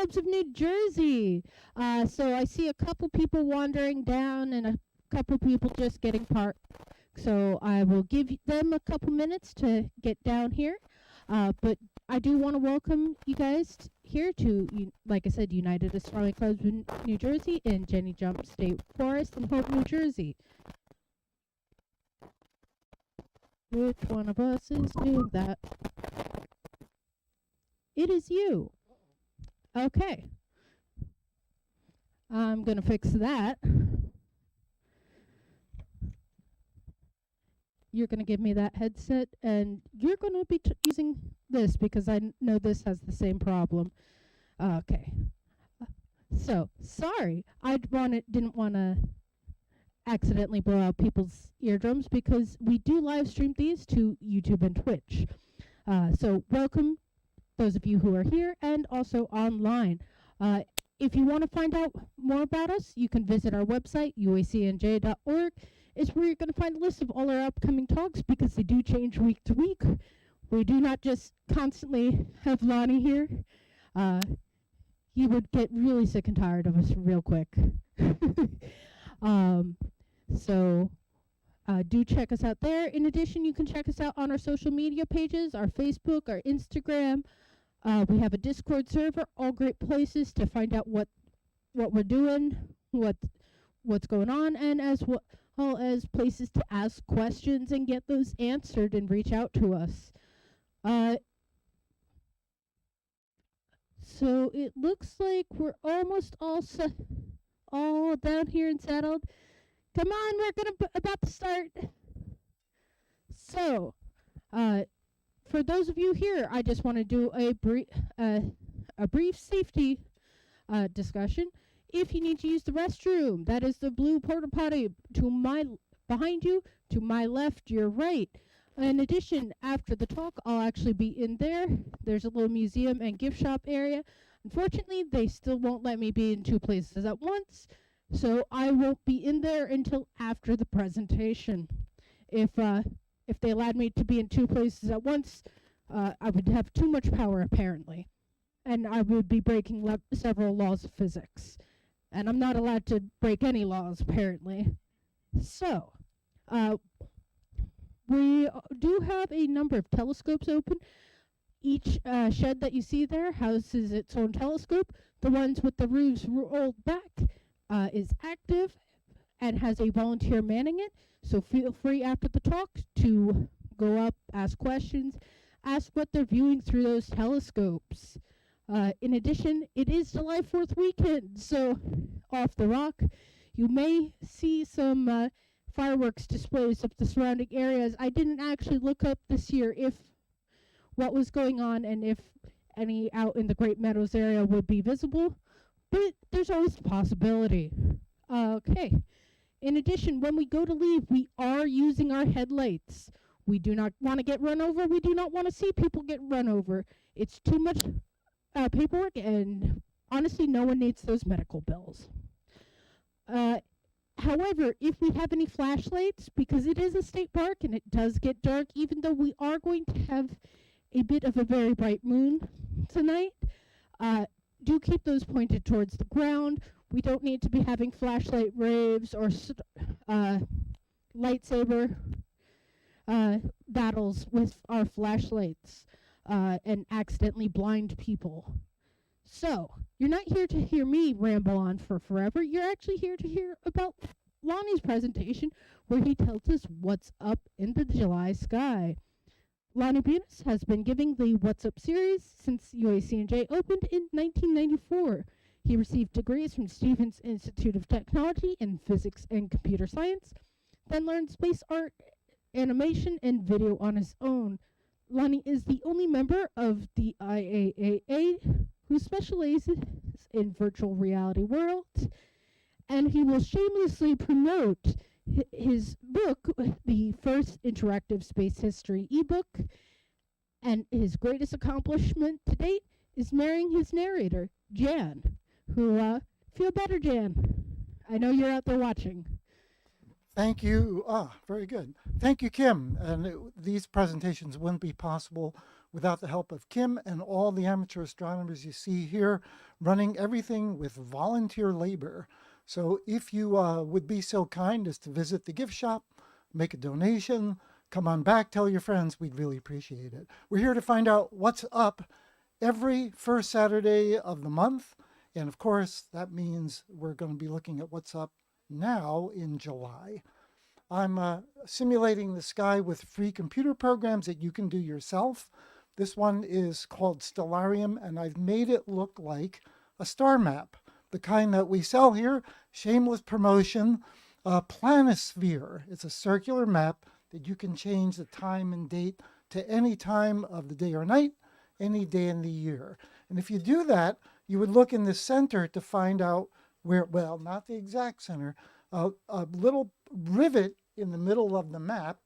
Clubs of New Jersey. So I see a couple people wandering down and a couple people just getting parked. So I will give them a couple minutes to get down here. But I do want to welcome you guys here to, like I said, United Astronomy Clubs in New Jersey and Jenny Jump State Forest in Hope, New Jersey. Which one of us is doing that? It is you. Okay. I'm going to fix that. You're going to give me that headset, and you're going to be using this because I know this has the same problem. Okay. So, sorry. Didn't want to accidentally blow out people's eardrums because we do live stream these to YouTube and Twitch. So, welcome those of you who are here and also online. If you want to find out more about us, you can visit our website, uacnj.org. It's where you're going to find a list of all our upcoming talks because they do change week to week. We do not just constantly have Lonnie here. He would get really sick and tired of us real quick. So do check us out there. In addition, you can check us out on our social media pages, our Facebook, our Instagram. We have a Discord server, all great places to find out what we're doing, what's going on, and as well as places to ask questions and get those answered and reach out to us. So it looks like we're almost all down here and settled. Come on, we're about to start. So, for those of you here, I just want to do a brief safety discussion. If you need to use the restroom, that is the blue porta potty behind you, to my left, your right. In addition, after the talk, I'll actually be in there. There's a little museum and gift shop area. Unfortunately, they still won't let me be in two places at once, so I won't be in there until after the presentation. If they allowed me to be in two places at once, I would have too much power, apparently, and I would be breaking several laws of physics. And I'm not allowed to break any laws, apparently. So, we do have a number of telescopes open. Each shed that you see there houses its own telescope. The ones with the roofs rolled back is active and has a volunteer manning it. So feel free after the talk to go up, ask questions, ask what they're viewing through those telescopes. In addition, it is July 4th weekend, so off the rock, you may see some fireworks displays of the surrounding areas. I didn't actually look up this year what was going on and if any out in the Great Meadows area would be visible, but there's always a possibility. Okay. In addition, when we go to leave, we are using our headlights. We do not want to get run over. We do not want to see people get run over. It's too much paperwork, and honestly, no one needs those medical bills. However, if we have any flashlights, because it is a state park and it does get dark, even though we are going to have a bit of a very bright moon tonight, do keep those pointed towards the ground. We don't need to be having flashlight raves or lightsaber battles with our flashlights and accidentally blind people. So, you're not here to hear me ramble on for forever. You're actually here to hear about Lonnie's presentation where he tells us what's up in the July sky. Lonny Buinis has been giving the What's Up series since UACNJ opened in 1994. He received degrees from Stevens Institute of Technology in Physics and Computer Science, then learned space art, animation, and video on his own. Lonny is the only member of the IAAA who specializes in virtual reality worlds, and he will shamelessly promote his book, the first interactive space history ebook, and his greatest accomplishment to date is marrying his narrator, Jan, who, feel better, Jan. I know you're out there watching. Thank you. Very good. Thank you, Kim. And these presentations wouldn't be possible without the help of Kim and all the amateur astronomers you see here, running everything with volunteer labor. So if you would be so kind as to visit the gift shop, make a donation, come on back, tell your friends, we'd really appreciate it. We're here to find out what's up every first Saturday of the month. And of course, that means we're going to be looking at what's up now in July. I'm simulating the sky with free computer programs that you can do yourself. This one is called Stellarium, and I've made it look like a star map, the kind that we sell here. Shameless promotion. Planisphere. It's a circular map that you can change the time and date to any time of the day or night, any day in the year. And if you do that, you would look in the center to find out where, well, not the exact center, a little rivet in the middle of the map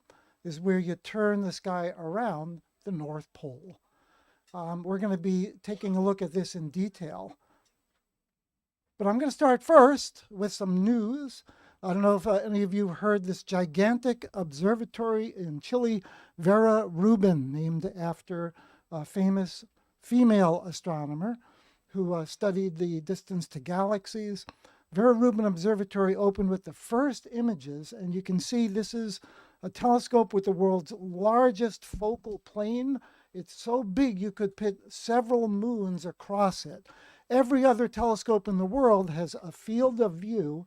is where you turn the sky around the North Pole. We're going to be taking a look at this in detail. But I'm going to start first with some news. I don't know if any of you heard this gigantic observatory in Chile, Vera Rubin, named after a famous female astronomer who studied the distance to galaxies. Vera Rubin Observatory opened with the first images, and you can see this is a telescope with the world's largest focal plane. It's so big you could put several moons across it. Every other telescope in the world has a field of view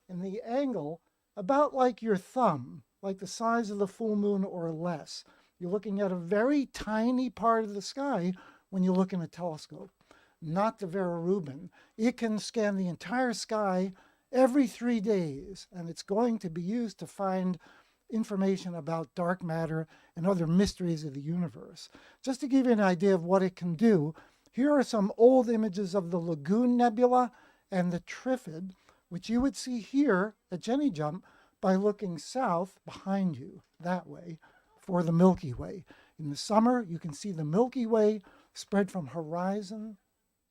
in the angle about like your thumb, like the size of the full moon or less. You're looking at a very tiny part of the sky when you look in a telescope. Not the Vera Rubin. It can scan the entire sky every 3 days, and it's going to be used to find information about dark matter and other mysteries of the universe. Just to give you an idea of what it can do, here are some old images of the Lagoon Nebula and the Trifid, which you would see here at Jenny Jump by looking south behind you, that way, for the Milky Way. In the summer, you can see the Milky Way spread from horizon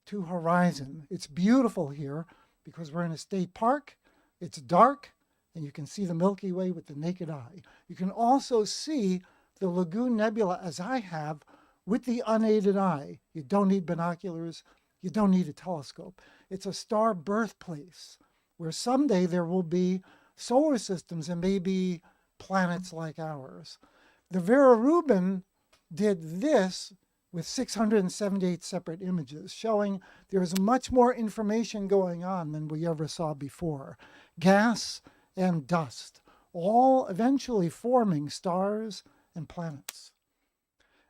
to horizon. It's beautiful here because we're in a state park. It's dark, and you can see the Milky Way with the naked eye. You can also see the Lagoon Nebula, as I have, with the unaided eye. You don't need binoculars. You don't need a telescope. It's a star birthplace where someday there will be solar systems and maybe planets like ours. The Vera Rubin did this with 678 separate images, showing there's much more information going on than we ever saw before. Gas and dust, all eventually forming stars and planets.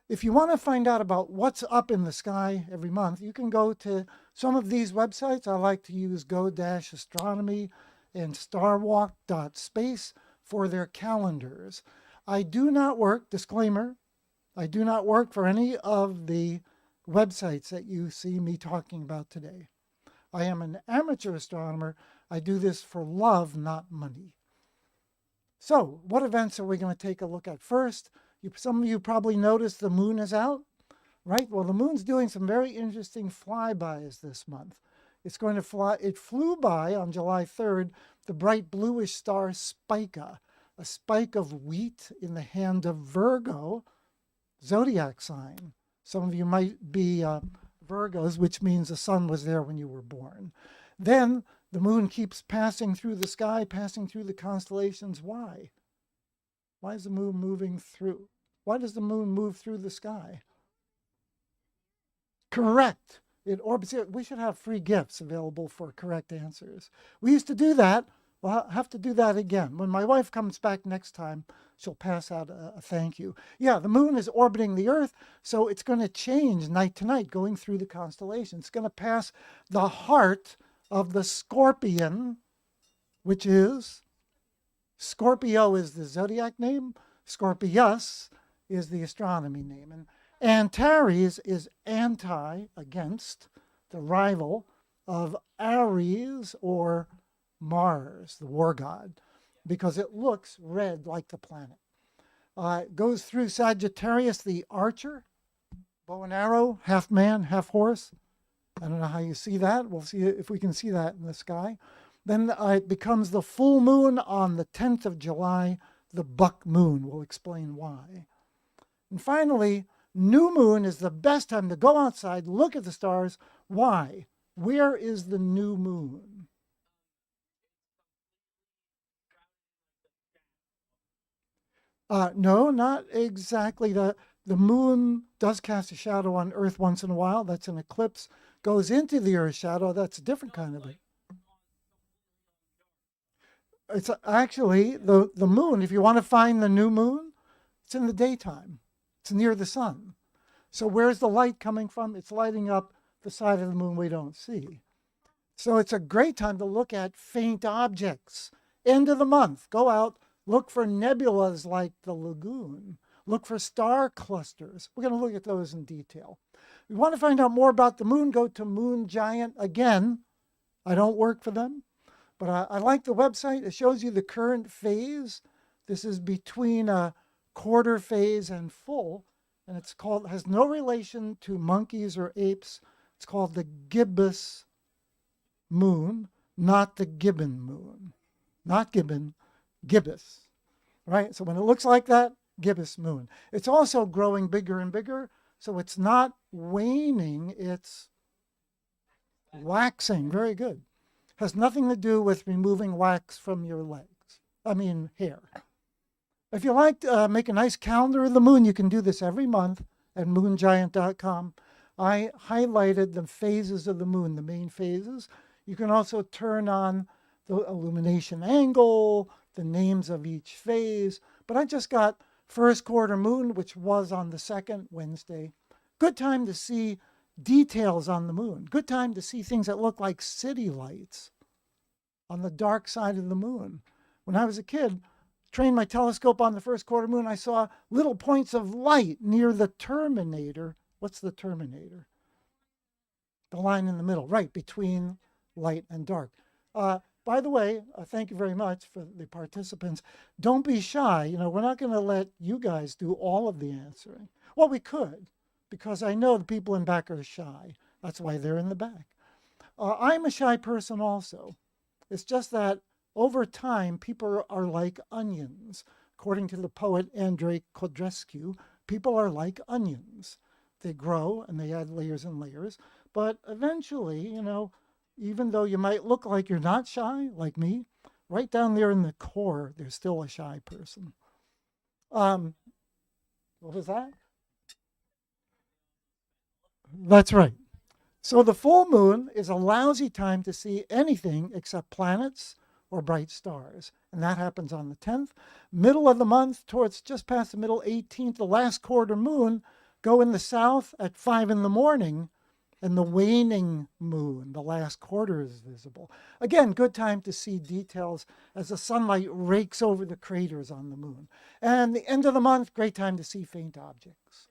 If you want to find out about what's up in the sky every month, you can go to some of these websites. I like to use Go-Astronomy and starwalk.space for their calendars. I do not work, disclaimer, I do not work for any of the websites that you see me talking about today. I am an amateur astronomer. I do this for love, not money. So, what events are we going to take a look at first? Some of you probably noticed the moon is out, right? Well, the moon's doing some very interesting flybys this month. It's going to fly, it flew by on July 3rd, the bright bluish star Spica, a spike of wheat in the hand of Virgo, zodiac sign. Some of you might be Virgos, which means the sun was there when you were born. Then the moon keeps passing through the sky, passing through the constellations. Why? Why is the moon moving through? Why does the moon move through the sky? Correct. It orbits. We should have free gifts available for correct answers. We used to do that. We'll have to do that again. When my wife comes back next time, she'll pass out a thank you. Yeah, the moon is orbiting the Earth, so it's going to change night to night, going through the constellations. It's going to pass the heart of the Scorpion, which is, Scorpio is the zodiac name, Scorpius is the astronomy name. And Antares is anti, against, the rival of Ares or Mars, the war god, because it looks red like the planet. It goes through Sagittarius, the archer, bow and arrow, half man, half horse. I don't know how you see that. We'll see if we can see that in the sky. Then it becomes the full moon on the 10th of July, the buck moon. We'll explain why. And finally, New moon is the best time to go outside, look at the stars. Why? Where is the new moon? No, not exactly. The moon does cast a shadow on Earth once in a while. That's an eclipse. Goes into the Earth's shadow. That's a different kind of it. It's actually the moon. If you want to find the new moon, it's in the daytime. It's near the sun. So where's the light coming from? It's lighting up the side of the moon we don't see. So it's a great time to look at faint objects. End of the month, go out, look for nebulas like the lagoon, look for star clusters. We're going to look at those in detail. If you want to find out more about the moon, go to Moon Giant. Again, I don't work for them, but I like the website. It shows you the current phase. This is between a quarter phase and full, and it's called, has no relation to monkeys or apes. It's called the gibbous moon, not the gibbon moon. Not gibbon, gibbous, right? So when it looks like that, gibbous moon. It's also growing bigger and bigger, so it's not waning, it's waxing. Very good. Has nothing to do with removing wax from your legs. I mean, hair. If you like to make a nice calendar of the moon, you can do this every month at moongiant.com. I highlighted the phases of the moon, the main phases. You can also turn on the illumination angle, the names of each phase. But I just got first quarter moon, which was on the second Wednesday. Good time to see details on the moon. Good time to see things that look like city lights on the dark side of the moon. When I was a kid, trained my telescope on the first quarter moon, I saw little points of light near the terminator. What's the terminator? The line in the middle, right between light and dark. By the way, thank you very much for the participants. Don't be shy. You know, we're not going to let you guys do all of the answering. Well, we could, because I know the people in back are shy. That's why they're in the back. I'm a shy person also. It's just that over time, people are like onions. According to the poet Andrei Codrescu, people are like onions. They grow and they add layers and layers. But eventually, you know, even though you might look like you're not shy, like me, right down there in the core, there's still a shy person. Um, what was that? That's right. So the full moon is a lousy time to see anything except planets or bright stars. And that happens on the 10th. Middle of the month, towards just past the middle 18th, the last quarter moon, go in the south at 5 in the morning, and the waning moon, the last quarter, is visible. Again, good time to see details as the sunlight rakes over the craters on the moon. And the end of the month, great time to see faint objects.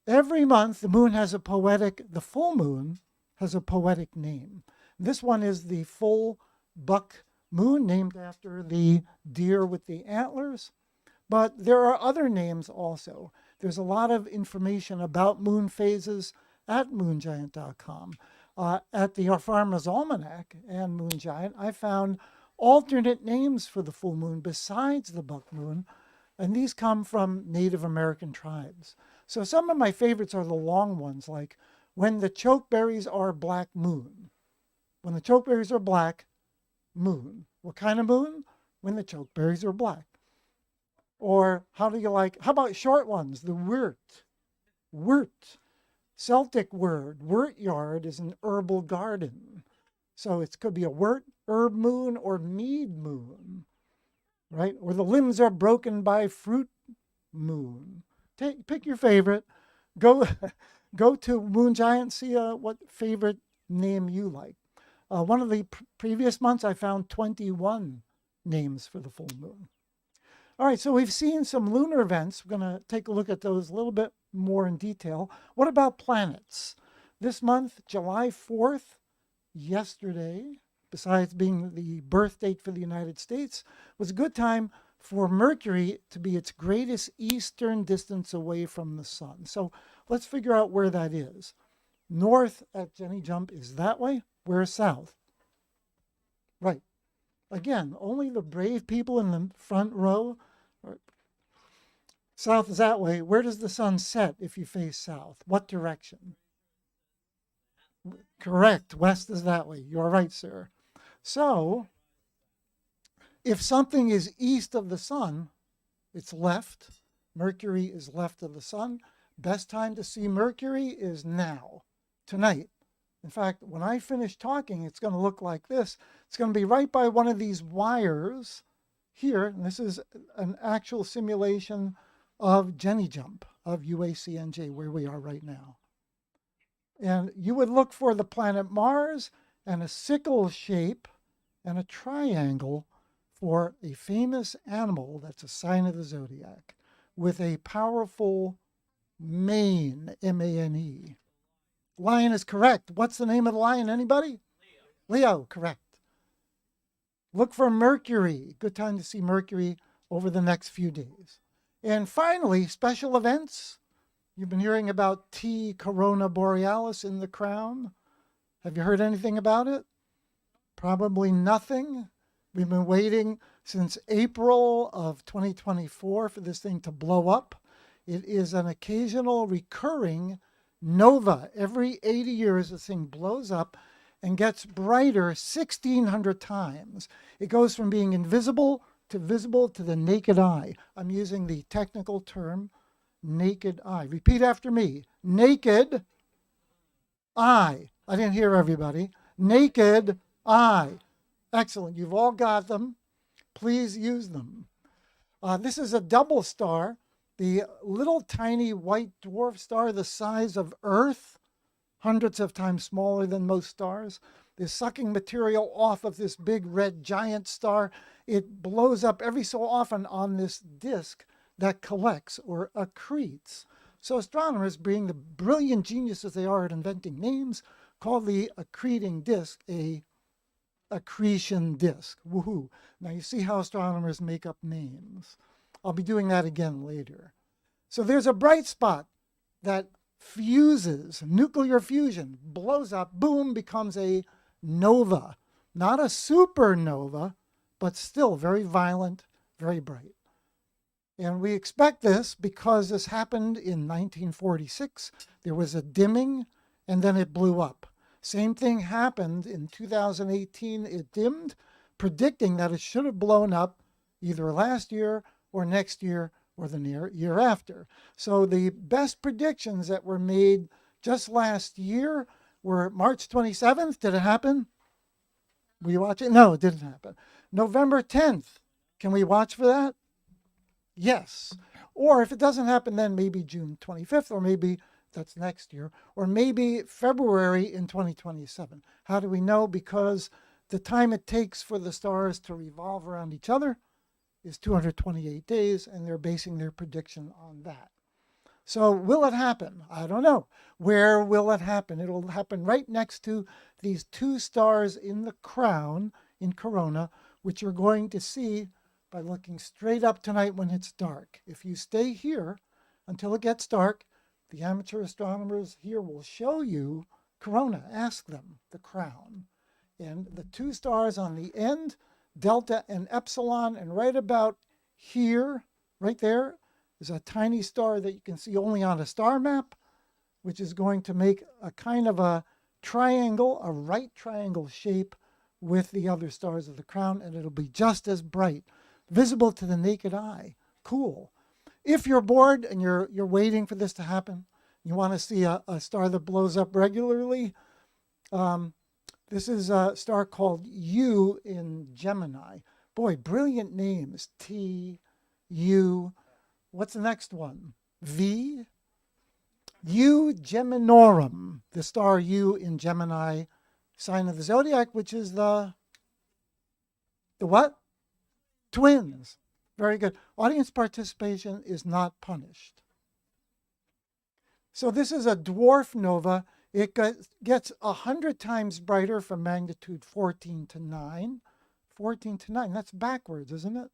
Every month, the moon has a poetic, the full moon has a poetic name. This one is the full buck moon, named after the deer with the antlers. But there are other names also. There's a lot of information about moon phases at moongiant.com. At the Farmer's Almanac and Moon Giant, I found alternate names for the full moon besides the buck moon, and these come from Native American tribes. So some of my favorites are the long ones, like when the chokeberries are black moon. When the chokeberries are black, moon. What kind of moon? When the chokeberries are black. Or how do you like, how about short ones? The wort. Wort. Celtic word. Wort yard is an herbal garden. So it could be a wort, herb moon, or mead moon, right? Or the limbs are broken by fruit moon. Pick your favorite. Go, go to Moon Giant, see what favorite name you like. One of the previous months, I found 21 names for the full moon. All right, so we've seen some lunar events. We're going to take a look at those a little bit more in detail. What about planets? This month, July 4th, yesterday, besides being the birth date for the United States, was a good time for Mercury to be its greatest eastern distance away from the sun. So let's figure out where that is. North at Jenny Jump is that way. Where's south? Right. Again, only the brave people in the front row. South is that way. Where does the sun set if you face south? What direction? Correct. West is that way. You're right, sir. So, if something is east of the sun, it's left. Mercury is left of the sun. Best time to see Mercury is now, tonight. In fact, when I finish talking, it's going to look like this. It's going to be right by one of these wires here. And this is an actual simulation of Jenny Jump of UACNJ, where we are right now. And you would look for the planet Mars and a sickle shape and a triangle for a famous animal that's a sign of the zodiac with a powerful mane, M-A-N-E. Lion is correct. What's the name of the lion? Anybody? Leo, correct. Look for Mercury. Good time to see Mercury over the next few days. And finally, special events. You've been hearing about T. Corona Borealis in the crown. Have you heard anything about it? Probably nothing. We've been waiting since April of 2024 for this thing to blow up. It is an occasional recurring nova. Every 80 years, this thing blows up and gets brighter 1,600 times. It goes from being invisible to visible to the naked eye. I'm using the technical term naked eye. Repeat after me. Naked eye. I didn't hear everybody. Naked eye. Excellent. You've all got them. Please use them. This is a double star, the little tiny white dwarf star the size of Earth, hundreds of times smaller than most stars, is sucking material off of this big red giant star. It blows up every so often on this disk that collects or accretes. So astronomers, being the brilliant geniuses they are at inventing names, call the accreting disk a accretion disk. Woohoo. Now you see how astronomers make up names. I'll be doing that again later. So there's a bright spot that fuses, nuclear fusion, blows up, boom, becomes a nova. Not a supernova, but still very violent, very bright. And we expect this because this happened in 1946. There was a dimming, and then it blew up. Same thing happened in 2018. It dimmed, predicting that it should have blown up either last year or next year or the year after. So the best predictions that were made just last year were March 27th. Did it happen? Will you watch it? No, it didn't happen. November 10th. Can we watch for that? Yes. Or if it doesn't happen, then maybe June 25th, or maybe that's next year, or maybe February in 2027. How do we know? Because the time it takes for the stars to revolve around each other is 228 days, and they're basing their prediction on that. So will it happen? I don't know. Where will it happen? It'll happen right next to these two stars in the crown in Corona, which you're going to see by looking straight up tonight when it's dark. If you stay here until it gets dark, the amateur astronomers here will show you Corona. Ask them, the crown. And the two stars on the end, Delta and Epsilon, and right about here, right there, is a tiny star that you can see only on a star map, which is going to make a kind of a triangle, a right triangle shape with the other stars of the crown, and it'll be just as bright, visible to the naked eye. Cool. If you're bored and you're waiting for this to happen, you want to see a star that blows up regularly, this is a star called U in Gemini. Boy, brilliant names. T, U. What's the next one? V. U Geminorum, the star U in Gemini, sign of the zodiac, which is the what? Twins. Very good. Audience participation is not punished. So this is a dwarf nova. It gets 100 times brighter from magnitude 14 to 9. 14 to 9, that's backwards, isn't it?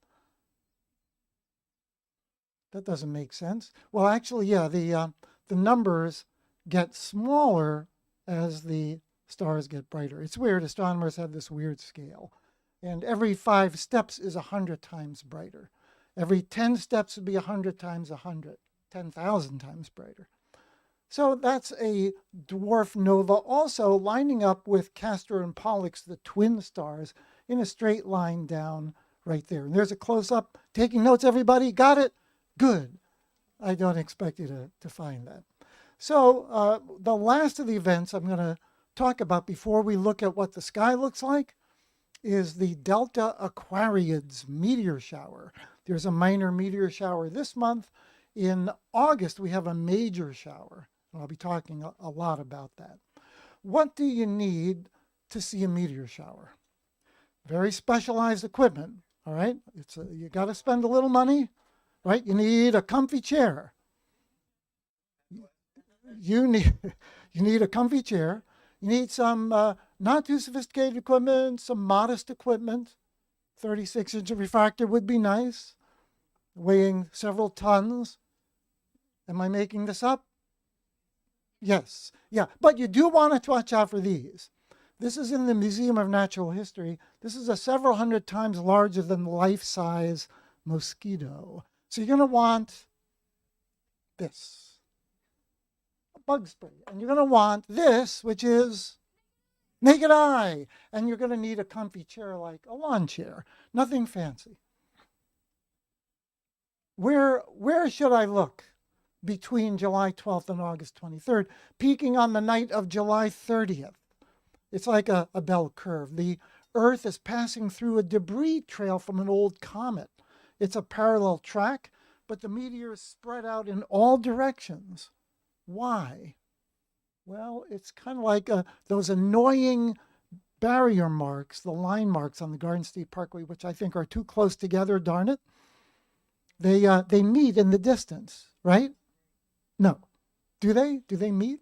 That doesn't make sense. Well, actually, yeah, the numbers get smaller as the stars get brighter. It's weird. Astronomers have this weird scale. And every 5 steps is 100 times brighter. Every 10 steps would be 100 times 100, 10,000 times brighter. So that's a dwarf nova, also lining up with Castor and Pollux, the twin stars, in a straight line down right there. And there's a close up. Taking notes, everybody? Got it? Good. I don't expect you to find that. So, the last of the events I'm going to talk about before we look at what the sky looks like is the Delta Aquariids meteor shower. There's a minor meteor shower this month. In August, we have a major shower. I'll be talking a lot about that. What do you need to see a meteor shower? Very specialized equipment, all right? You got to spend a little money, right? You need a comfy chair. You need a comfy chair. You need some not too sophisticated equipment, some modest equipment. 36-inch refractor would be nice, weighing several tons. Am I making this up? Yes. Yeah. But you do want to watch out for these. This is in the Museum of Natural History. This is a several hundred times larger than life-size mosquito. So you're going to want this, a bug spray. And you're going to want this, which is naked eye. And you're going to need a comfy chair like a lawn chair. Nothing fancy. Where should I look between July 12th and August 23rd, peaking on the night of July 30th? It's like a bell curve. The Earth is passing through a debris trail from an old comet. It's a parallel track, but the meteor is spread out in all directions. Why? Well, it's kind of like those annoying barrier marks, the line marks on the Garden State Parkway, which I think are too close together, darn it. They meet in the distance, right? No. Do they? Do they meet?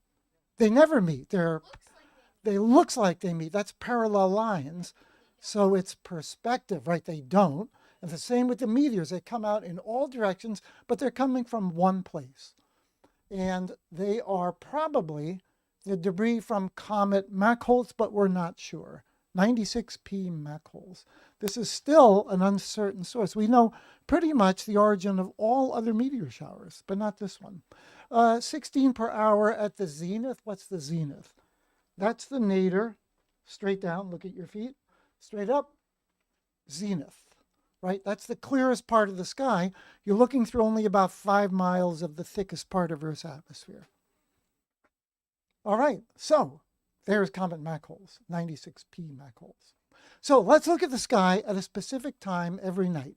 They never meet. They looks like they meet. That's parallel lines. So it's perspective, right? They don't. And the same with the meteors. They come out in all directions, but they're coming from one place. And they are probably the debris from comet Mach-Holtz, but we're not sure. 96P Mach-Holtz. This is still an uncertain source. We know pretty much the origin of all other meteor showers, but not this one. 16 per hour at the zenith. What's the zenith? That's the nadir. Straight down, look at your feet. Straight up, zenith, right? That's the clearest part of the sky. You're looking through only about 5 miles of the thickest part of Earth's atmosphere. All right, so there's comet Mach-Holtz, 96P Mach-Holtz. So let's look at the sky at a specific time every night.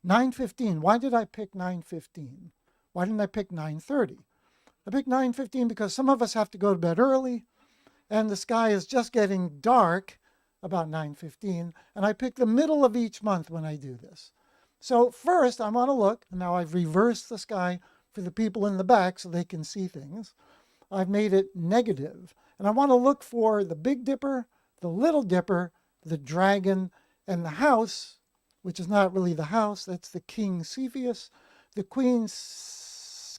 9:15. Why did I pick 9:15? Why didn't I pick 9:30? I picked 9:15 because some of us have to go to bed early, and the sky is just getting dark about 9:15, and I pick the middle of each month when I do this. So first, I want to look, and now I've reversed the sky for the people in the back so they can see things. I've made it negative, and I want to look for the Big Dipper, the Little Dipper, the Dragon, and the House, which is not really the house, that's the King Cepheus. The Queen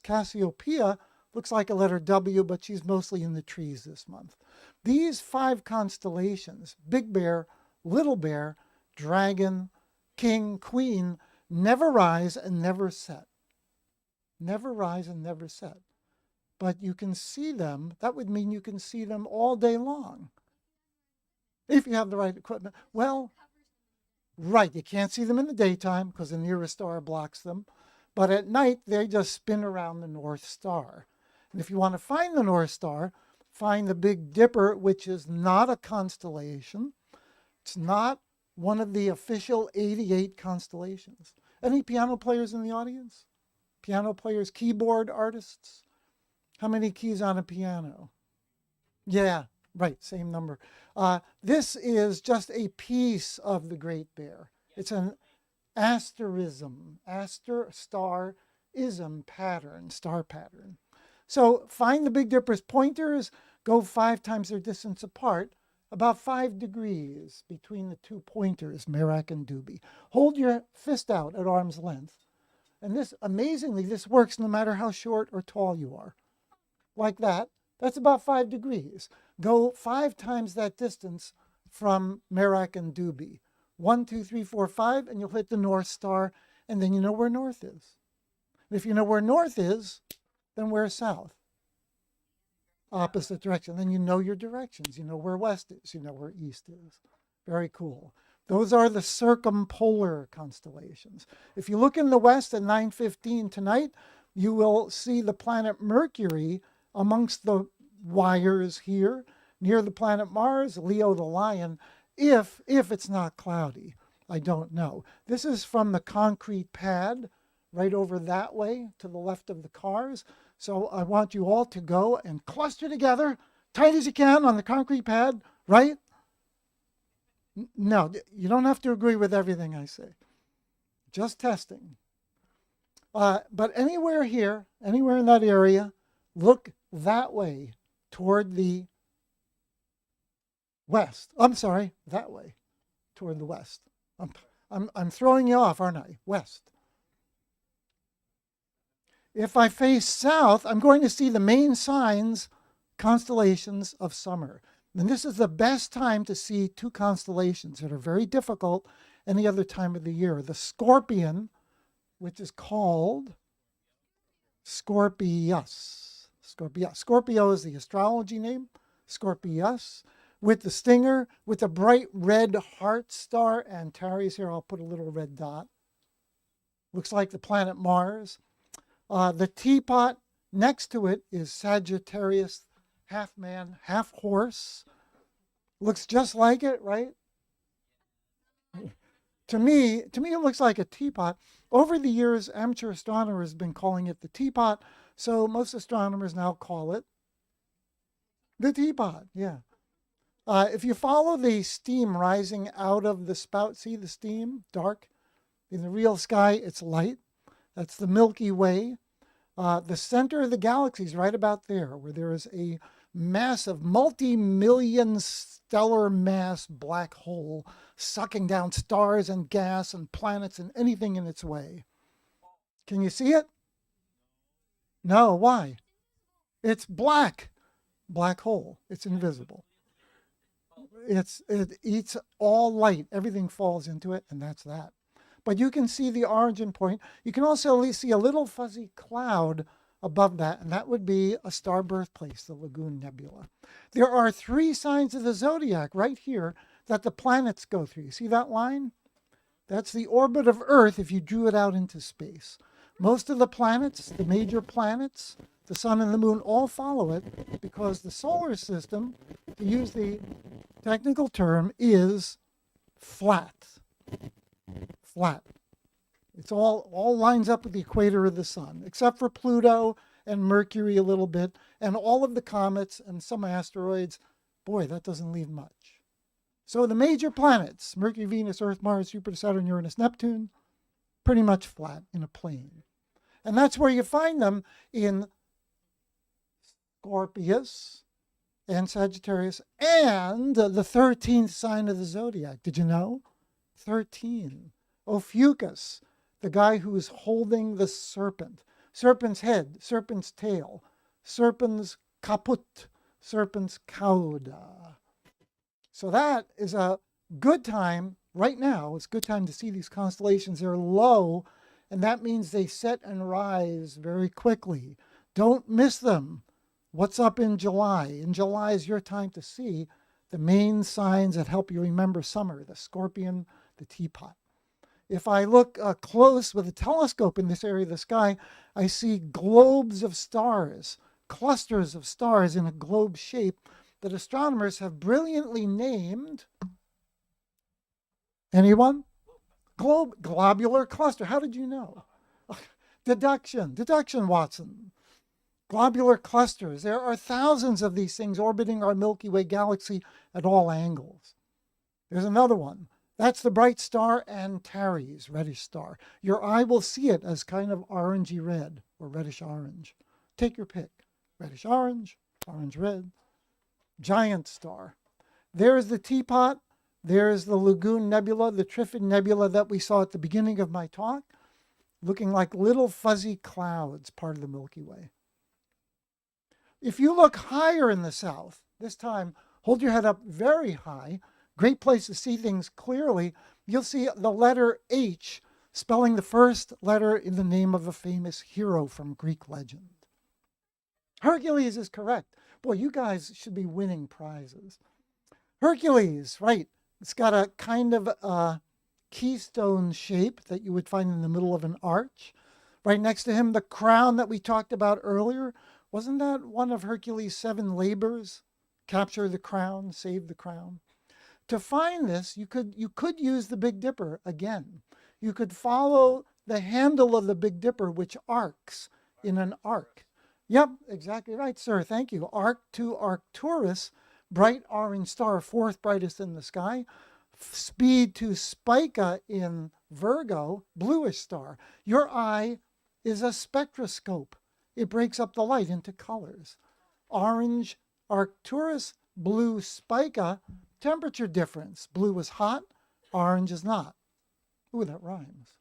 Cassiopeia looks like a letter W, but she's mostly in the trees this month. These 5 constellations, Big Bear, Little Bear, Dragon, King, Queen, never rise and never set. Never rise and never set. But you can see them. That would mean you can see them all day long. If you have the right equipment. Well, right, you can't see them in the daytime because the nearest star blocks them. But at night, they just spin around the North Star. And if you want to find the North Star, find the Big Dipper, which is not a constellation. It's not one of the official 88 constellations. Any piano players in the audience? Piano players, keyboard artists? How many keys on a piano? Yeah, right, same number. This is just a piece of the Great Bear. It's an asterism, star-ism pattern, star pattern. So find the Big Dipper's pointers, go 5 times their distance apart, about 5 degrees between the 2 pointers, Merak and Dubhe. Hold your fist out at arm's length. And this, amazingly, this works no matter how short or tall you are. Like that. That's about 5 degrees. Go 5 times that distance from Merak and Dubhe. 1, 2, 3, 4, 5, and you'll hit the North Star. and then you know where north is. And if you know where north is, then where's south? Opposite direction. Then you know your directions. You know where west is. You know where east is. Very cool. Those are the circumpolar constellations. If you look in the west at 9:15 tonight, you will see the planet Mercury amongst the wires here, near the planet Mars, Leo the lion, if it's not cloudy. I don't know. This is from the concrete pad right over that way to the left of the cars. So I want you all to go and cluster together, tight as you can on the concrete pad, right? No, you don't have to agree with everything I say. Just testing. But anywhere here, anywhere in that area, look that way toward the west. I'm sorry, that way toward the west. I'm throwing you off, aren't I? West. If I face south, I'm going to see the main signs, constellations of summer. And this is the best time to see two constellations that are very difficult any other time of the year. The Scorpion, which is called Scorpius. Scorpio is the astrology name, Scorpius, with the stinger, with the bright red heart star, Antares here. I'll put a little red dot. Looks like the planet Mars. The teapot next to it is Sagittarius, half man, half horse. Looks just like it, right? To me, it looks like a teapot. Over the years, amateur astronomers have been calling it the teapot, so most astronomers now call it the teapot. Yeah. If you follow the steam rising out of the spout, see the steam, dark? In the real sky, it's light. That's the Milky Way. The center of the galaxy is right about there, where there is a massive, multi-million stellar mass black hole sucking down stars and gas and planets and anything in its way. Can you see it? No, why? It's black. Black hole. It's invisible. It eats all light. Everything falls into it, and that's that. But you can see the origin point. You can also see a little fuzzy cloud above that, and that would be a star birthplace, the Lagoon Nebula. There are 3 signs of the zodiac right here that the planets go through. You see that line? That's the orbit of Earth if you drew it out into space. Most of the planets, the major planets, the sun and the moon all follow it because the solar system, to use the technical term, is flat. Flat. It's all lines up with the equator of the sun, except for Pluto and Mercury a little bit, and all of the comets and some asteroids. Boy, that doesn't leave much. So the major planets, Mercury, Venus, Earth, Mars, Jupiter, Saturn, Uranus, Neptune, pretty much flat in a plane. And that's where you find them in Scorpius and Sagittarius and the 13th sign of the zodiac. Did you know? 13. Ophiuchus, the guy who's holding the serpent. Serpent's head, serpent's tail, serpent's caput, serpent's cauda. So that is a good time right now. It's a good time to see these constellations. They're low, and that means they set and rise very quickly. Don't miss them. What's up in July? In July is your time to see the main signs that help you remember summer, the scorpion, the teapot. If I look close with a telescope in this area of the sky, I see globes of stars, clusters of stars in a globe shape that astronomers have brilliantly named. Anyone? Globular cluster. How did you know? Deduction, Watson. Globular clusters. There are thousands of these things orbiting our Milky Way galaxy at all angles. There's another one. That's the bright star Antares, reddish star. Your eye will see it as kind of orangey red or reddish orange. Take your pick. Reddish orange, orange red. Giant star. There's the teapot. There's the Lagoon Nebula, the Trifid Nebula that we saw at the beginning of my talk, looking like little fuzzy clouds, part of the Milky Way. If you look higher in the south, this time, hold your head up very high. Great place to see things clearly. You'll see the letter H spelling the first letter in the name of a famous hero from Greek legend. Hercules is correct. Boy, you guys should be winning prizes. Hercules, right. It's got a kind of keystone shape that you would find in the middle of an arch. Right next to him, the crown that we talked about earlier. Wasn't that one of Hercules' 7 labors? Capture the crown, save the crown. To find this, you could use the Big Dipper again. You could follow the handle of the Big Dipper, which arcs in an arc. Yep, exactly right, sir. Thank you. Arc to Arcturus, bright orange star, 4th brightest in the sky. Speed to Spica in Virgo, bluish star. Your eye is a spectroscope. It breaks up the light into colors. Orange Arcturus, blue Spica, temperature difference. Blue is hot, orange is not. Ooh, that rhymes.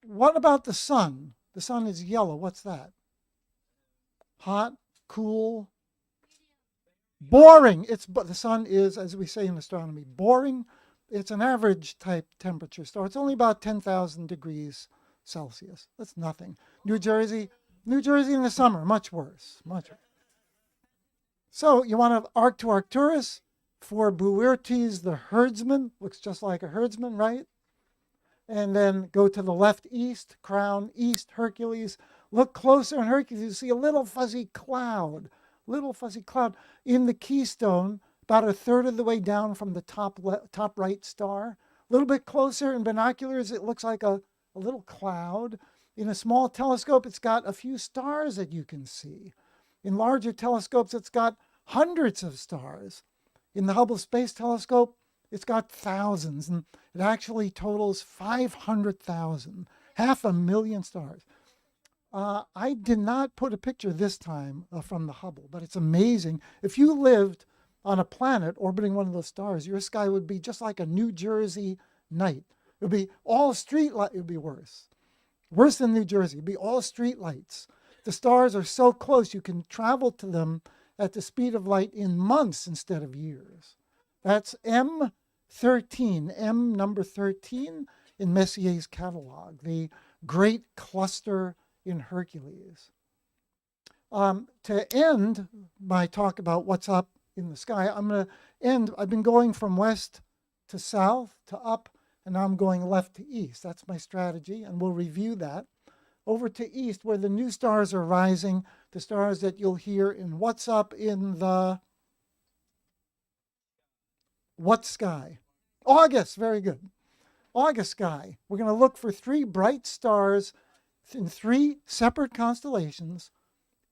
What about the sun? The sun is yellow. What's that? Hot, cool, boring. The sun is, as we say in astronomy, boring. It's an average type temperature star. It's only about 10,000 degrees Celsius. That's nothing. New Jersey in the summer, much worse, much worse. So you want to arc to Arcturus for Boötes the herdsman. Looks just like a herdsman, right? And then go to the left east, crown east, Hercules. Look closer in Hercules, you see a little fuzzy cloud in the keystone, about 1/3 of the way down from the top right star. A little bit closer in binoculars, it looks like a little cloud. In a small telescope, it's got a few stars that you can see. In larger telescopes, it's got hundreds of stars. In the Hubble Space Telescope, it's got thousands, and it actually totals 500,000, 500,000 stars. I did not put a picture this time from the Hubble, but it's amazing. If you lived on a planet orbiting one of those stars, your sky would be just like a New Jersey night. It would be all street lights. It would be worse than New Jersey. It would be all street lights. The stars are so close you can travel to them at the speed of light in months instead of years. That's M13, M number 13 in Messier's catalog, the great cluster in Hercules. To end my talk about what's up in the sky, I'm going to end. I've been going from west to south to up, and now I'm going left to east. That's my strategy, and we'll review that. Over to east, where the new stars are rising, the stars that you'll hear in What's Up in the what sky? August, very good. August sky. We're going to look for 3 bright stars in 3 separate constellations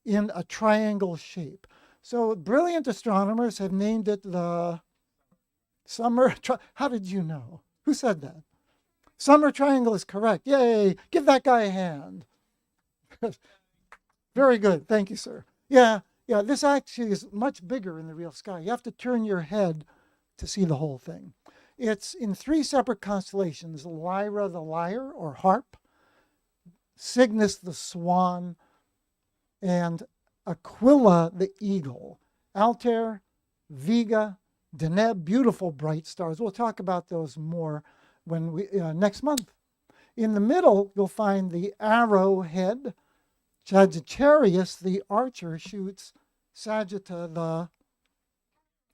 in a triangle shape. So brilliant astronomers have named it the summer. How did you know? Who said that? Summer triangle is correct. Yay! Give that guy a hand. Very good. Thank you, sir. Yeah, this actually is much bigger in the real sky. You have to turn your head to see the whole thing. It's in 3 separate constellations: Lyra the lyre or harp, Cygnus the swan, and Aquila the eagle. Altair, Vega, Deneb, beautiful bright stars. We'll talk about those more when we next month. In the middle, you'll find the arrowhead. Sagittarius, the archer, shoots Sagitta, the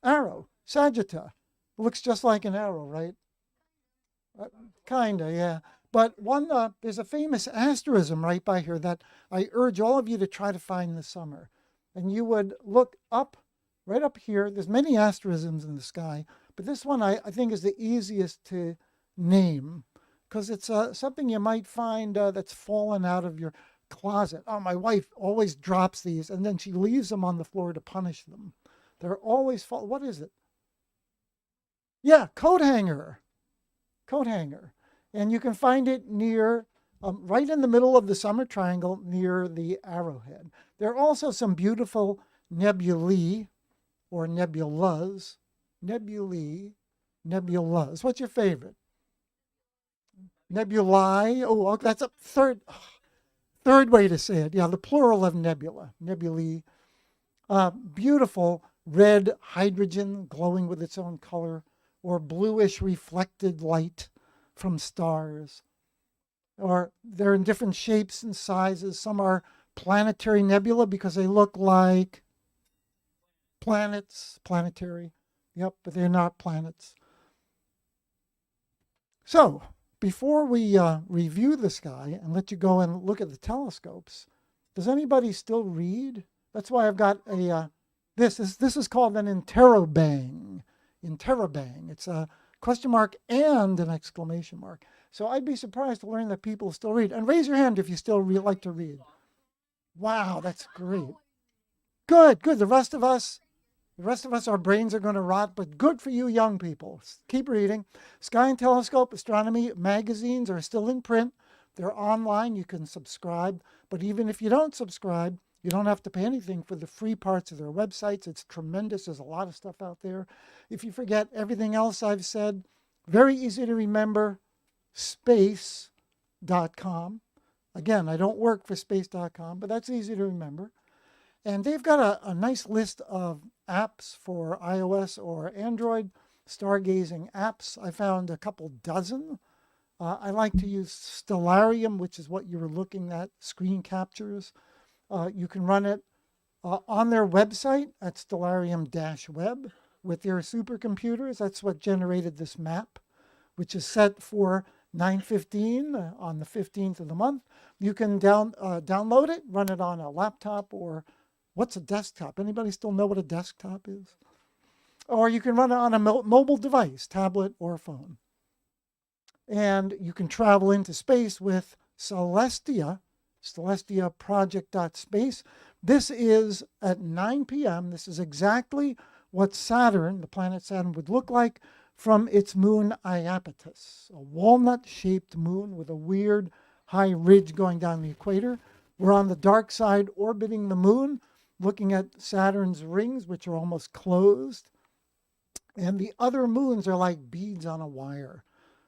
arrow. Sagitta. Looks just like an arrow, right? Kinda, yeah. But there's a famous asterism right by here that I urge all of you to try to find this summer. And you would look up, right up here. There's many asterisms in the sky, but this one I think is the easiest to name because it's something you might find that's fallen out of your closet. Oh, my wife always drops these, and then she leaves them on the floor to punish them. They're always what is it? Yeah, coat hanger. Coat hanger. And you can find it near, right in the middle of the summer triangle near the arrowhead. There are also some beautiful nebulae or nebulas. Nebulae, nebulas. What's your favorite? Nebulae. Oh, that's a third way to say it. Yeah, the plural of nebula. Nebulae. Beautiful red hydrogen glowing with its own color, or bluish reflected light from stars, or they're in different shapes and sizes. Some are planetary nebula because they look like planets, planetary. Yep, but they're not planets. So, before we review the sky and let you go and look at the telescopes, does anybody still read? That's why I've got a this is called an interrobang. Interrobang. It's a question mark and an exclamation mark. So I'd be surprised to learn that people still read. And raise your hand if you still like to read. Wow, that's great. Good, good. The rest of us, our brains are going to rot, but good for you young people. Keep reading. Sky and Telescope Astronomy magazines are still in print. They're online. You can subscribe. But even if you don't subscribe, you don't have to pay anything for the free parts of their websites. It's tremendous. There's a lot of stuff out there. If you forget everything else I've said, very easy to remember, space.com. Again, I don't work for space.com, but that's easy to remember. And they've got a nice list of apps for iOS or Android, stargazing apps. I found a couple dozen. I like to use Stellarium, which is what you were looking at, screen captures. You can run it on their website at Stellarium-web with their supercomputers. That's what generated this map, which is set for 9:15 on the 15th of the month. You can download it, run it on a laptop, or what's a desktop? Anybody still know what a desktop is? Or you can run it on a mobile device, tablet or phone. And you can travel into space with Celestia, celestiaproject.space. This is at 9 p.m. This is exactly what Saturn, the planet Saturn, would look like from its moon Iapetus, a walnut-shaped moon with a weird high ridge going down the equator. We're on the dark side orbiting the moon, looking at Saturn's rings, which are almost closed. And the other moons are like beads on a wire.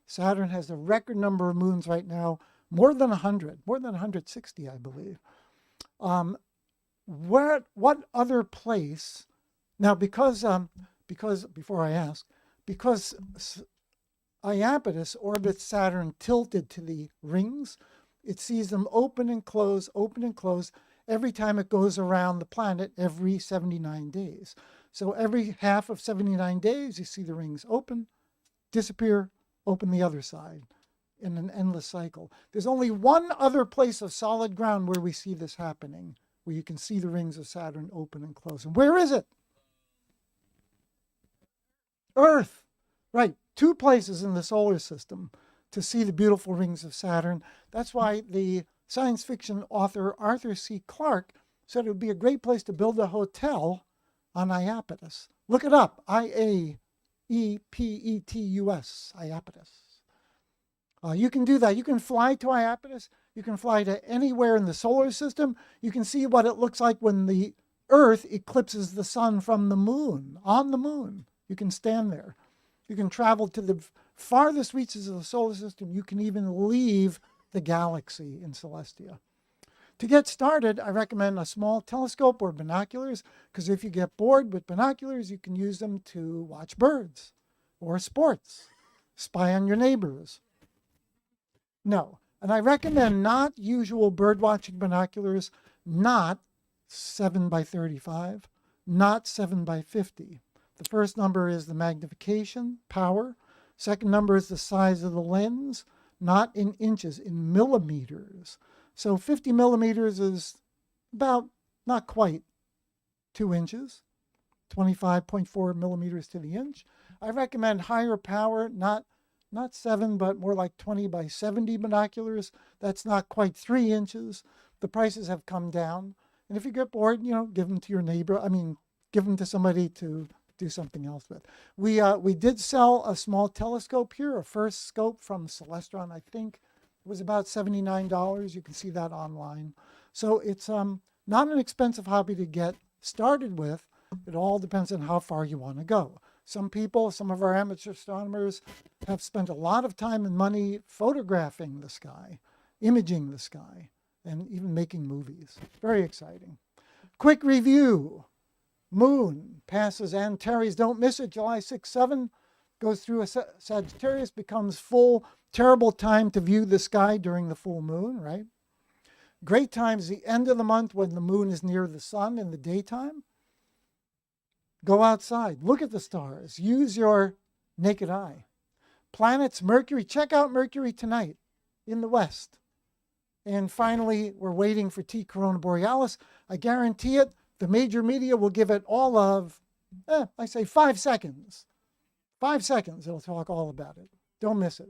Saturn has a record number of moons right now, more than 100, more than 160, I believe. What other place? Now, because before I ask, because Iapetus orbits Saturn tilted to the rings, it sees them open and close every time it goes around the planet every 79 days. So every half of 79 days, you see the rings open, disappear, open the other side in an endless cycle. There's only one other place of solid ground where we see this happening, where you can see the rings of Saturn open and close. And where is it? Earth. Right. Two places in the solar system to see the beautiful rings of Saturn. That's why the science fiction author Arthur C. Clarke said it would be a great place to build a hotel on Iapetus. Look it up. Iapetus. Iapetus. You can do that. You can fly to Iapetus. You can fly to anywhere in the solar system. You can see what it looks like when the Earth eclipses the sun from the moon, on the moon. You can stand there. You can travel to the farthest reaches of the solar system. You can even leave the galaxy in Celestia. To get started, I recommend a small telescope or binoculars, because if you get bored with binoculars, you can use them to watch birds or sports, spy on your neighbors. No, and I recommend not usual bird watching binoculars, not 7 by 35, not 7 by 50. The first number is the magnification, power. Second number is the size of the lens, not in inches, in millimeters. So 50 millimeters is about, not quite 2 inches, 25.4 millimeters to the inch. I recommend higher power, not 7, but more like 20 by 70 binoculars. That's not quite 3 inches. The prices have come down. And if you get bored, give them to your neighbor. Give them to somebody to do something else with. We did sell a small telescope here, a first scope from Celestron, I think. It was about $79. You can see that online. So it's not an expensive hobby to get started with. It all depends on how far you want to go. Some of our amateur astronomers have spent a lot of time and money photographing the sky, imaging the sky, and even making movies. Very exciting. Quick review. Moon passes Antares. Don't miss it, July 6, 7. goes through a Sagittarius, becomes full. Terrible time to view the sky during the full moon, right? Great time is the end of the month when the moon is near the sun in the daytime. Go outside, look at the stars, use your naked eye. Planets, Mercury, check out Mercury tonight in the west. And finally, we're waiting for T Corona Borealis. I guarantee it, the major media will give it all of, I say 5 seconds. 5 seconds, it'll talk all about it. Don't miss it.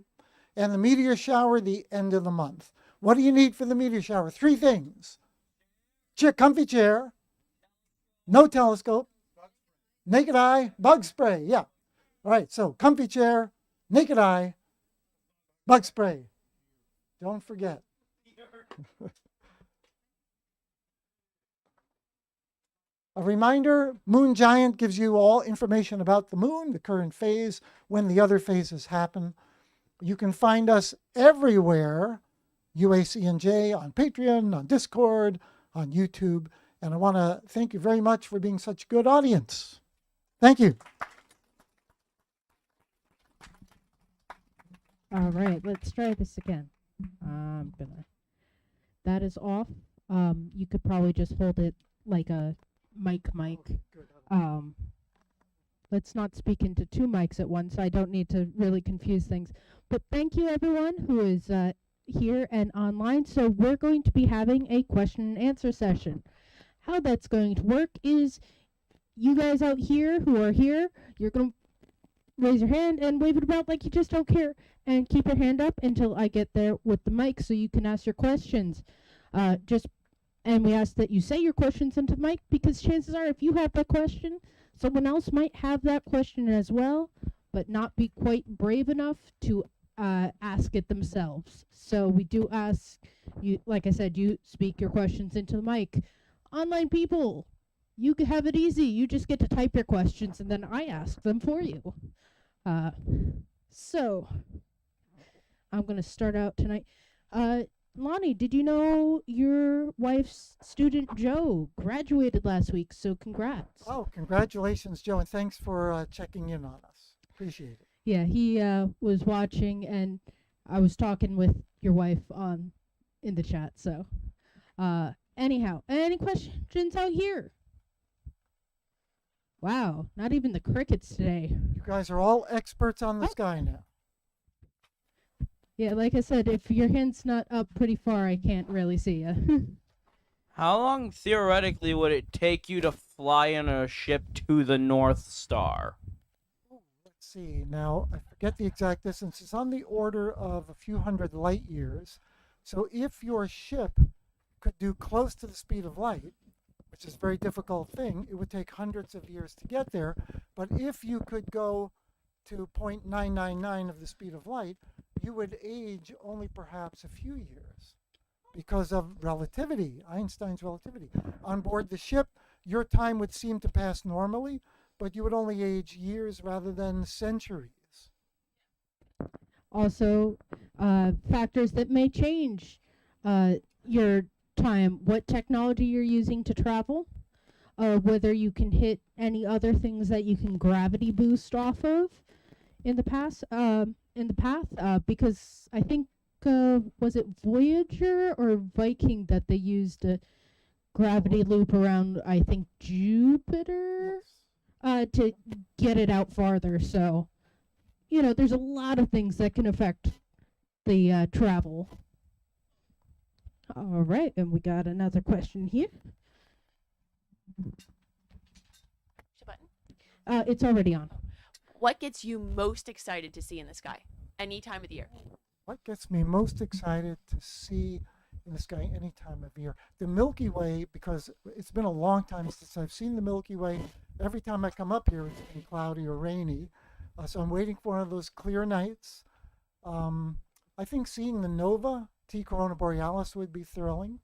And the meteor shower, the end of the month. What do you need for the meteor shower? 3 things. Comfy chair, no telescope, naked eye, bug spray. Yeah. All right, so comfy chair, naked eye, bug spray. Don't forget. A reminder, Moon Giant gives you all information about the moon, the current phase, when the other phases happen. You can find us everywhere, UACNJ, on Patreon, on Discord, on YouTube. And I want to thank you very much for being such a good audience. Thank you. All right, let's try this again. That is off. You could probably just hold it like a mic. Let's not speak into 2 mics at once. I don't need to really confuse things. But thank you, everyone who is here and online. So we're going to be having a question and answer session. How that's going to work is you guys out here who are here, you're going to raise your hand and wave it about like you just don't care, and keep your hand up until I get there with the mic so you can ask your questions. And we ask that you say your questions into the mic, because chances are if you have that question, someone else might have that question as well, but not be quite brave enough to ask it themselves. So we do ask you, like I said, you speak your questions into the mic. Online people, you can have it easy. You just get to type your questions and then I ask them for you. So I'm going to start out tonight. Lonny, did you know your wife's student Joe graduated last week? So congrats. Oh, congratulations, Joe, and thanks for checking in on us. Appreciate it. Yeah, he was watching, and I was talking with your wife in the chat. So anyhow, any questions out here? Wow, not even the crickets today. You guys are all experts on the sky now. Yeah, like I said, if your hand's not up pretty far, I can't really see you. How long, theoretically, would it take you to fly in a ship to the North Star? Let's see. Now, I forget the exact distance. It's on the order of a few hundred light years. So if your ship could do close to the speed of light, which is a very difficult thing, it would take hundreds of years to get there. But if you could go to 0.999 of the speed of light, you would age only perhaps a few years because of relativity, Einstein's relativity. On board the ship, your time would seem to pass normally, but you would only age years rather than centuries. Also, factors that may change your time, what technology you're using to travel, whether you can hit any other things that you can gravity boost off of in the path, because I think was it Voyager or Viking that they used a gravity loop around, I think, Jupiter, to get it out farther. So, there's a lot of things that can affect the travel. All right, and we got another question here. It's already on. What gets you most excited to see in the sky any time of the year? What gets me most excited to see in the sky any time of year? The Milky Way, because it's been a long time since I've seen the Milky Way. Every time I come up here, it's been cloudy or rainy. So I'm waiting for one of those clear nights. I think seeing the nova, T Corona Borealis, would be thrilling.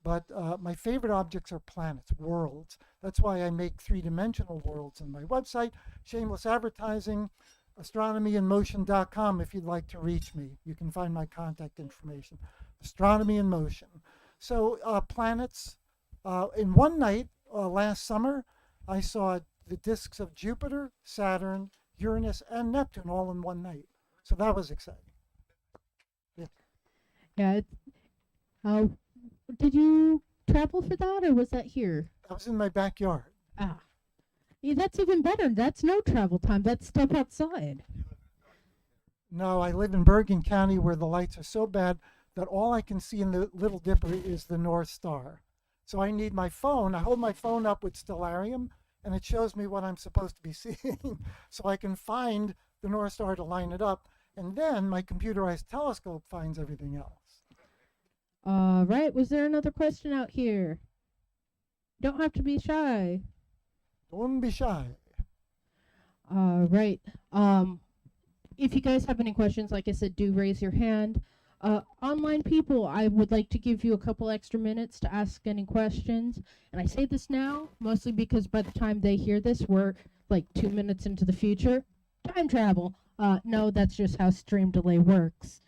But my favorite objects are planets, worlds. That's why I make three-dimensional worlds on my website. Shameless advertising, astronomyinmotion.com if you'd like to reach me. You can find my contact information. Astronomy in Motion. So planets, in one night last summer, I saw the disks of Jupiter, Saturn, Uranus, and Neptune all in one night. So that was exciting. Yeah. Uh, did you travel for that, or was that here? I was in my backyard. Ah. Yeah, that's even better. That's no travel time. That's step outside. No, I live in Bergen County where the lights are so bad that all I can see in the Little Dipper is the North Star. So I need my phone. I hold my phone up with Stellarium and it shows me what I'm supposed to be seeing. So I can find the North Star to line it up. And then my computerized telescope finds everything else. Right. Was there another question out here? Don't have to be shy. Don't be shy. Right. If you guys have any questions, like I said, do raise your hand. Online people, I would like to give you a couple extra minutes to ask any questions. And I say this now, mostly because by the time they hear this, we're like 2 minutes into the future. Time travel. No, that's just how stream delay works.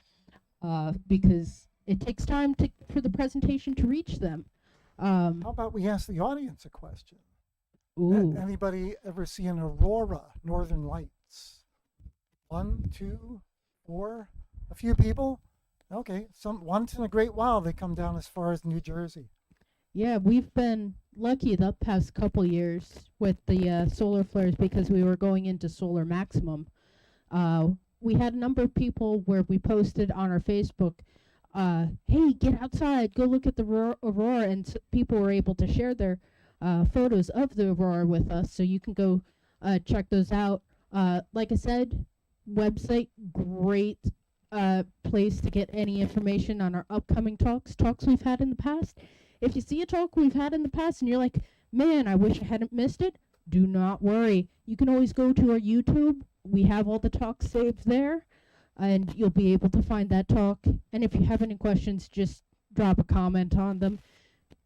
Because it takes time for the presentation to reach them. How about we ask the audience a question? Ooh. Anybody ever see an aurora, northern lights? 1, 2, 4, a few people. Okay, once in a great while they come down as far as New Jersey. Yeah, we've been lucky the past couple years with the solar flares because we were going into solar maximum. We had a number of people where we posted on our Facebook, hey, get outside, go look at the aurora, and people were able to share their photos of the aurora with us, so you can go check those out. Like I said, website, great place to get any information on our upcoming talks we've had in the past. If you see a talk we've had in the past and you're like, man, I wish I hadn't missed it, do not worry. You can always go to our YouTube. We have all the talks saved there, and you'll be able to find that talk. And if you have any questions, just drop a comment on them.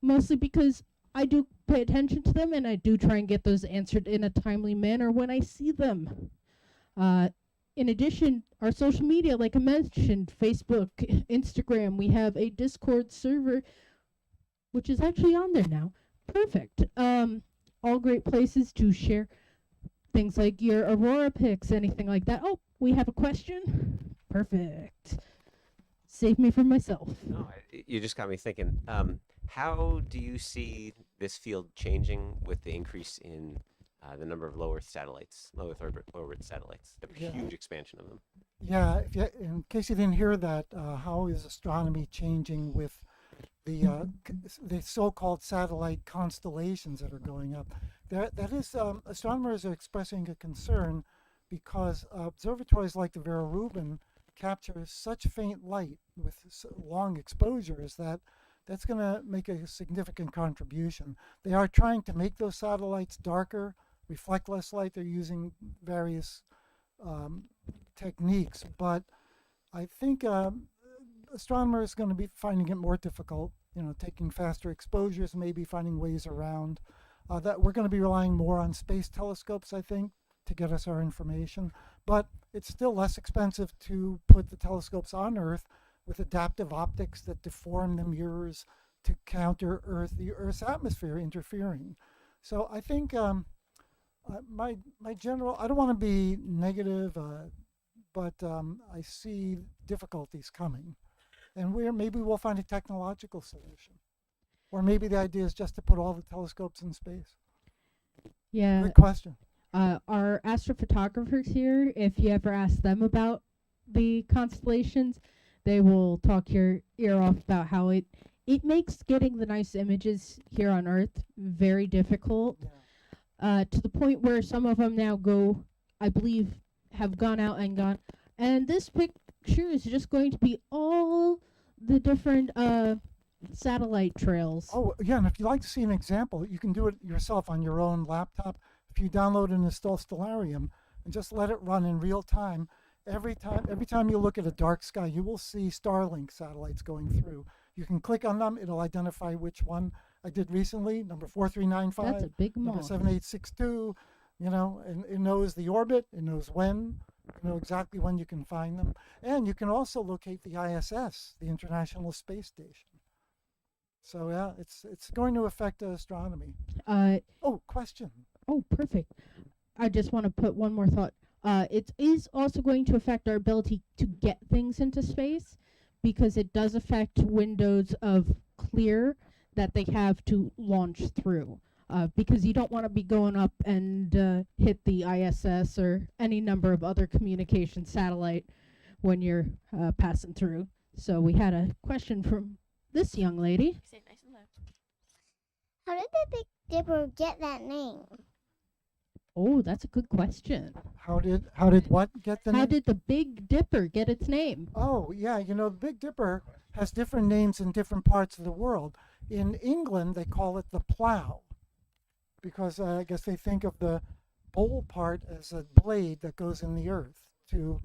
Mostly because I do pay attention to them, and I do try and get those answered in a timely manner when I see them. In addition, our social media, like I mentioned, Facebook, Instagram, we have a Discord server, which is actually on there now. Perfect. All great places to share things like your aurora pics, anything like that. Oh, we have a question. Perfect. Save me from myself. No, you just got me thinking. How do you see this field changing with the increase in the number of low Earth satellites, low Earth satellites, the huge expansion of them? Yeah, in case you didn't hear that, how is astronomy changing with the so-called satellite constellations that are going up? That is, astronomers are expressing a concern because observatories like the Vera Rubin capture such faint light with long exposures that's going to make a significant contribution. They are trying to make those satellites darker, reflect less light. They're using various techniques, but I think astronomers are going to be finding it more difficult, taking faster exposures, maybe finding ways around. That we're going to be relying more on space telescopes, I think, to get us our information. But it's still less expensive to put the telescopes on Earth with adaptive optics that deform the mirrors to counter the Earth's atmosphere interfering. So I think my general, I don't want to be negative, but I see difficulties coming. And maybe we'll find a technological solution. Or maybe the idea is just to put all the telescopes in space. Yeah. Good question. Our astrophotographers here, if you ever ask them about the constellations, they will talk your ear off about how it makes getting the nice images here on Earth very difficult. Yeah. To the point where some of them now I believe, have gone out and gone, and this picture is just going to be all the different satellite trails. Oh, yeah, and if you'd like to see an example, you can do it yourself on your own laptop. If you download and install Stellarium and just let it run in real time, every time you look at a dark sky, you will see Starlink satellites going through. You can click on them, it'll identify which one. I did recently, number 4395, That's a big number moth. 7862, and it knows the orbit, it knows when, you know exactly when you can find them. And you can also locate the ISS, the International Space Station. So yeah, it's going to affect astronomy. Question. Oh, perfect. I just want to put one more thought. It is also going to affect our ability to get things into space because it does affect windows of clear that they have to launch through. Because you don't want to be going up and hit the ISS or any number of other communication satellite when you're passing through. So we had a question from this young lady. Say it nice and loud. How did the Big Dipper get that name? Oh, that's a good question. How did what get the How name? did the Big Dipper get its name? Oh, yeah, the Big Dipper has different names in different parts of the world. In England, they call it the plow because I guess they think of the bowl part as a blade that goes in the earth to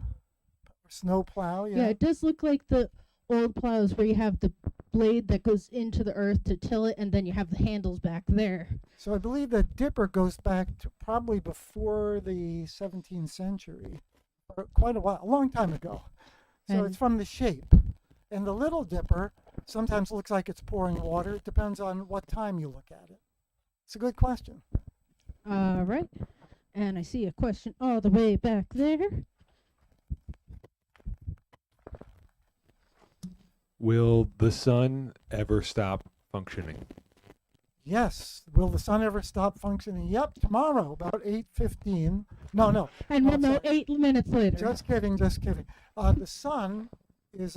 snow plow. Yeah, it does look like the old plows where you have the blade that goes into the earth to till it, and then you have the handles back there. So I believe that dipper goes back to probably before the 17th century, or quite a while, a long time ago. So And- it's from the shape. And the little dipper sometimes looks like it's pouring water. It depends on what time you look at it. It's a good question. All right. And I see a question all the way back there. Will the sun ever stop functioning? Yes. Will the sun ever stop functioning? Yep. Tomorrow, about 8:15. No. And Oh, we'll know sorry. 8 minutes later. Just kidding. The sun is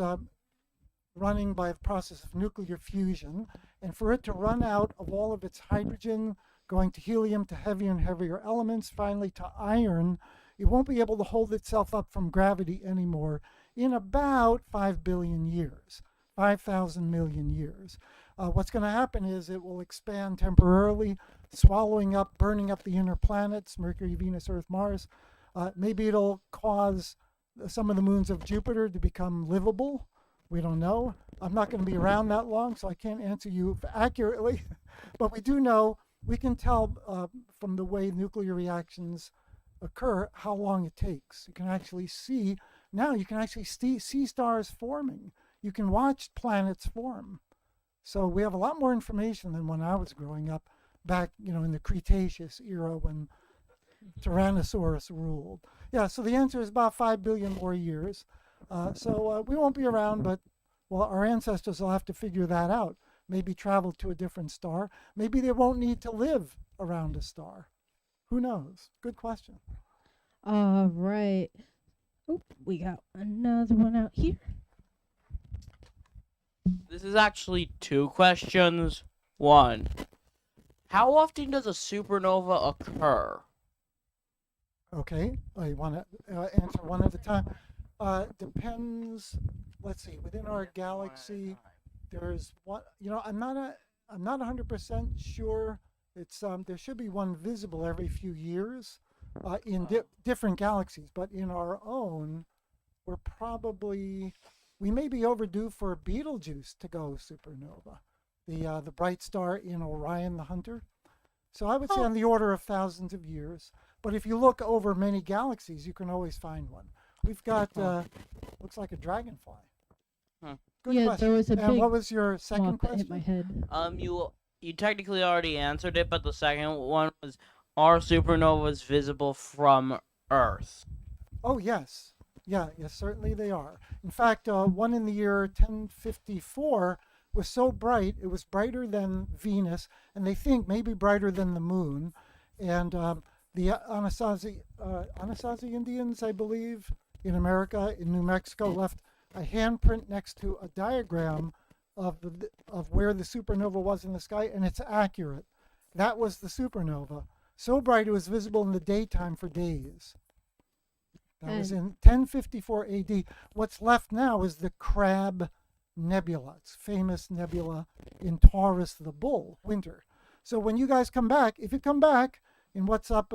running by the process of nuclear fusion, and for it to run out of all of its hydrogen, going to helium, to heavier and heavier elements, finally to iron, it won't be able to hold itself up from gravity anymore in about 5 billion years, 5,000 million years. What's going to happen is it will expand temporarily, swallowing up, burning up the inner planets, Mercury, Venus, Earth, Mars. Maybe it'll cause some of the moons of Jupiter to become livable. We don't know. I'm not going to be around that long, so I can't answer you accurately. But we do know, we can tell from the way nuclear reactions occur how long it takes. You can actually see, now you can actually see stars forming. You can watch planets form. So we have a lot more information than when I was growing up back, in the Cretaceous era when Tyrannosaurus ruled. Yeah, so the answer is about 5 billion more years. So we won't be around, but our ancestors will have to figure that out. Maybe travel to a different star. Maybe they won't need to live around a star. Who knows? Good question. All right. Oh, we got another one out here. This is actually 2 questions. 1. How often does a supernova occur? Okay, you want to answer one at a time? Depends. Let's see. Within our galaxy, there's one. I'm not 100% sure. It's there should be one visible every few years in different galaxies, but in our own, we may be overdue for Betelgeuse to go supernova, the bright star in Orion the Hunter. So I would say on the order of thousands of years. But if you look over many galaxies, you can always find one. We've got looks like a dragonfly. Good Yeah, question. there was a And big what was your second Swamp that hit question? my head. You technically already answered it, but the second one was, are supernovas visible from Earth? Oh, yes. Yes, certainly they are. In fact, one in the year 1054 was so bright, it was brighter than Venus, and they think maybe brighter than the moon. And the Anasazi Indians, I believe, in America, in New Mexico, left a handprint next to a diagram of where the supernova was in the sky, and it's accurate. That was the supernova. So bright it was visible in the daytime for days. That was in 1054 AD. What's left now is the Crab Nebula. It's famous nebula in Taurus the Bull, winter. So when you guys come back, if you come back in what's up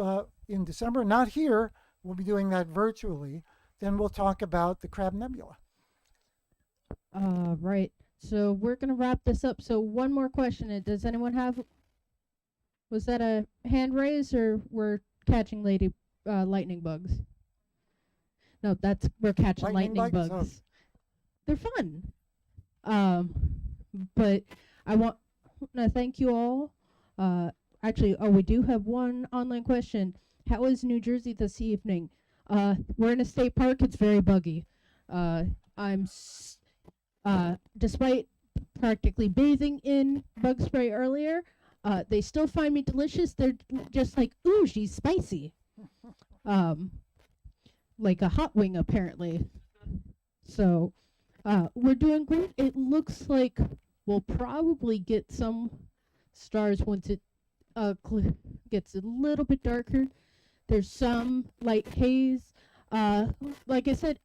in December, not here, we'll be doing that virtually, then we'll talk about the Crab Nebula. Right. So we're going to wrap this up. So one more question. Does anyone have... Was that a hand raise, or we're catching lightning bugs? No, we're catching lightning bugs. Oh. They're fun. But I want to thank you all. Actually, we do have one online question. How is New Jersey this evening? We're in a state park. It's very buggy. Despite practically bathing in bug spray earlier, they still find me delicious. They're just like, ooh, she's spicy. Like a hot wing, apparently. So, we're doing great. It looks like we'll probably get some stars once it gets a little bit darker. There's some light haze. Like I said,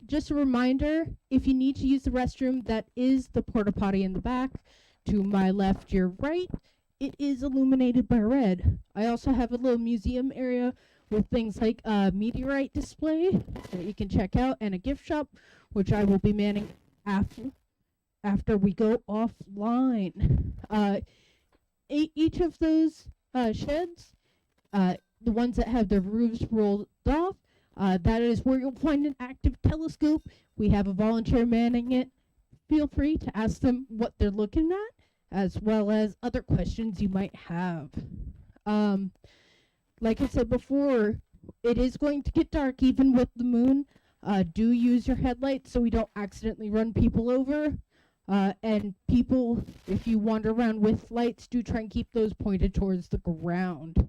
just a reminder, if you need to use the restroom, that is the porta potty in the back. To my left, your right, it is illuminated by red. I also have a little museum area with things like a meteorite display that you can check out, and a gift shop, which I will be manning after we go offline. Each of those sheds, the ones that have their roofs rolled off, that is where you'll find an active telescope. We have a volunteer manning it. Feel free to ask them what they're looking at, as well as other questions you might have. Like I said before, it is going to get dark even with the moon. Do use your headlights so we don't accidentally run people over. And people, if you wander around with lights, do try and keep those pointed towards the ground.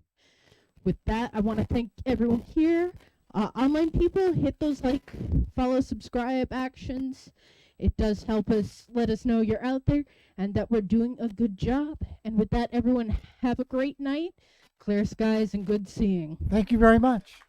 With that, I want to thank everyone here. Online people, hit those like, follow, subscribe actions. It does help us let us know you're out there and that we're doing a good job. And with that, everyone, have a great night, clear skies, and good seeing. Thank you very much.